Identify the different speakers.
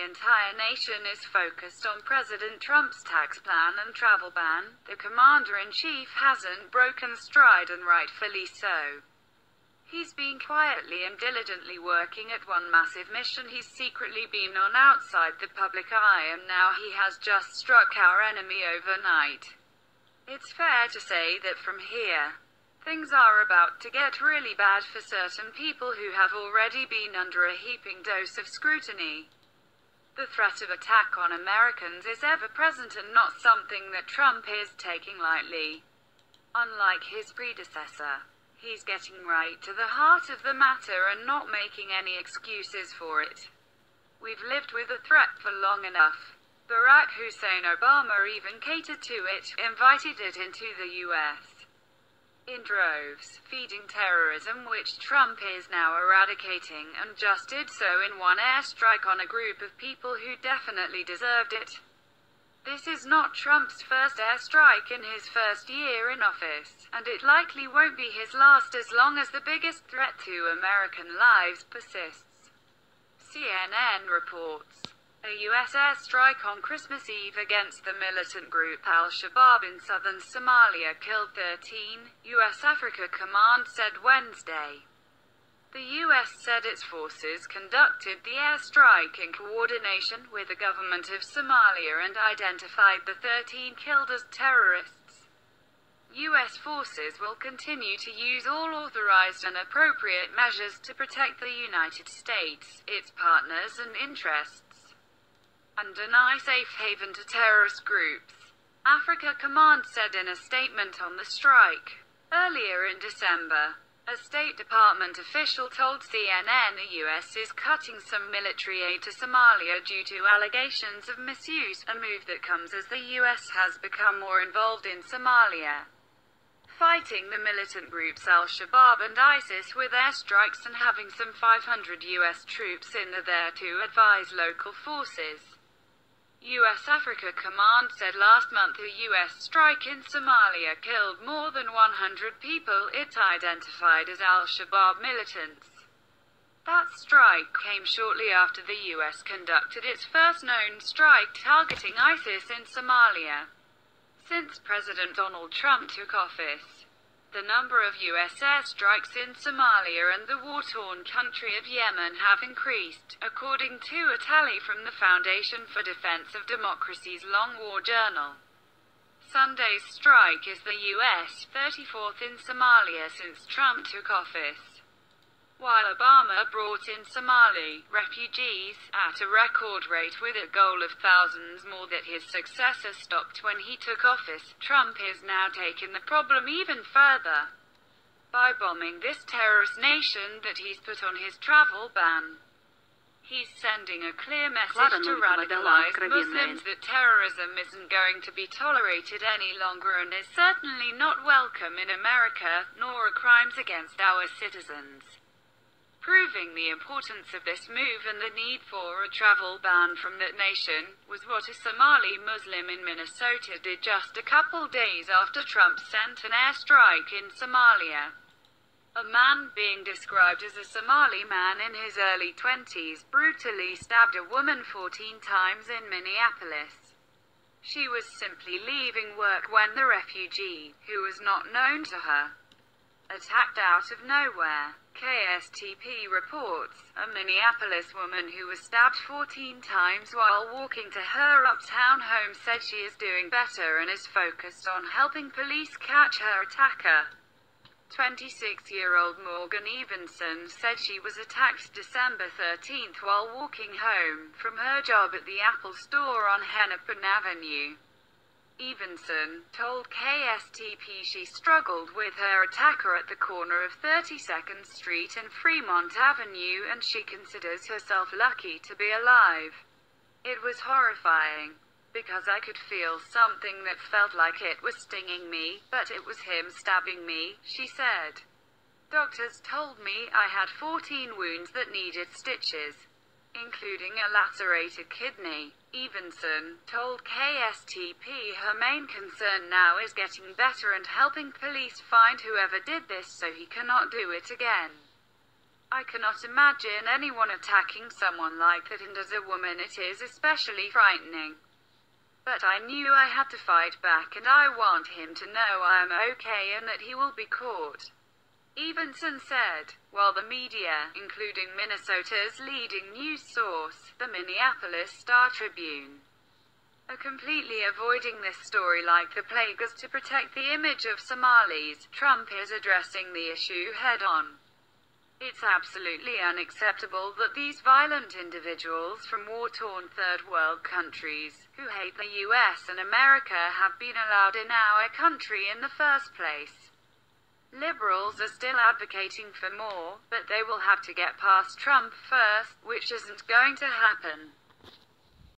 Speaker 1: entire nation is focused on President Trump's tax plan and travel ban, the commander-in-chief hasn't broken stride, and rightfully so. He's been quietly and diligently working at one massive mission he's secretly been on outside the public eye, and now he has just struck our enemy overnight. It's fair to say that from here, things are about to get really bad for certain people who have already been under a heaping dose of scrutiny. The threat of attack on Americans is ever present and not something that Trump is taking lightly. Unlike his predecessor, he's getting right to the heart of the matter and not making any excuses for it. We've lived with the threat for long enough. Barack Hussein Obama even catered to it, invited it into the U.S. in droves, feeding terrorism, which Trump is now eradicating, and just did so in one airstrike on a group of people who definitely deserved it. This is not Trump's first airstrike in his first year in office, and it likely won't be his last as long as the biggest threat to American lives persists. CNN reports a U.S. airstrike on Christmas Eve against the militant group Al-Shabaab in southern Somalia killed 13, U.S. Africa Command said Wednesday. The U.S. said its forces conducted the airstrike in coordination with the government of Somalia and identified the 13 killed as terrorists. U.S. forces will continue to use all authorized and appropriate measures to protect the United States, its partners and interests, and deny safe haven to terrorist groups, Africa Command said in a statement on the strike. Earlier in December, a State Department official told CNN the U.S. is cutting some military aid to Somalia due to allegations of misuse, a move that comes as the U.S. has become more involved in Somalia, fighting the militant groups Al-Shabaab and ISIS with airstrikes and having some 500 U.S. troops in there to advise local forces. U.S. Africa Command said last month a U.S. strike in Somalia killed more than 100 people it identified as Al-Shabaab militants. That strike came shortly after the U.S. conducted its first known strike targeting ISIS in Somalia since President Donald Trump took office. The number of U.S. airstrikes in Somalia and the war-torn country of Yemen have increased, according to a tally from the Foundation for Defense of Democracy's Long War Journal. Sunday's strike is the U.S. 34th in Somalia since Trump took office, while Obama brought in Somali refugees at a record rate with a goal of thousands more that his successor stopped when he took office. Trump is now taking the problem even further by bombing this terrorist nation that he's put on his travel ban. He's sending a clear message to radicalized Muslims that terrorism isn't going to be tolerated any longer and is certainly not welcome in America, nor are crimes against our citizens. Proving the importance of this move and the need for a travel ban from that nation was what a Somali Muslim in Minnesota did just a couple days after Trump sent an airstrike in Somalia. A man being described as a Somali man in his early 20s brutally stabbed a woman 14 times in Minneapolis. She was simply leaving work when the refugee, who was not known to her, attacked out of nowhere. KSTP reports, a Minneapolis woman who was stabbed 14 times while walking to her uptown home said she is doing better and is focused on helping police catch her attacker. 26-year-old Morgan Evenson said she was attacked December 13th while walking home from her job at the Apple store on Hennepin Avenue. Evenson told KSTP she struggled with her attacker at the corner of 32nd Street and Fremont Avenue and she considers herself lucky to be alive. It was horrifying, because I could feel something that felt like it was stinging me, but it was him stabbing me, she said. Doctors told me I had 14 wounds that needed stitches, including a lacerated kidney. Evenson told KSTP her main concern now is getting better and helping police find whoever did this so he cannot do it again. I cannot imagine anyone attacking someone like that, and as a woman it is especially frightening. But I knew I had to fight back, and I want him to know I am okay and that he will be caught. Evenson said, while the media, including Minnesota's leading news source, the Minneapolis Star-Tribune, are completely avoiding this story like the plague as to protect the image of Somalis, Trump is addressing the issue head-on. It's absolutely unacceptable that these violent individuals from war-torn third-world countries, who hate the US and America, have been allowed in our country in the first place. Liberals are still advocating for more, but they will have to get past Trump first, which isn't going to happen.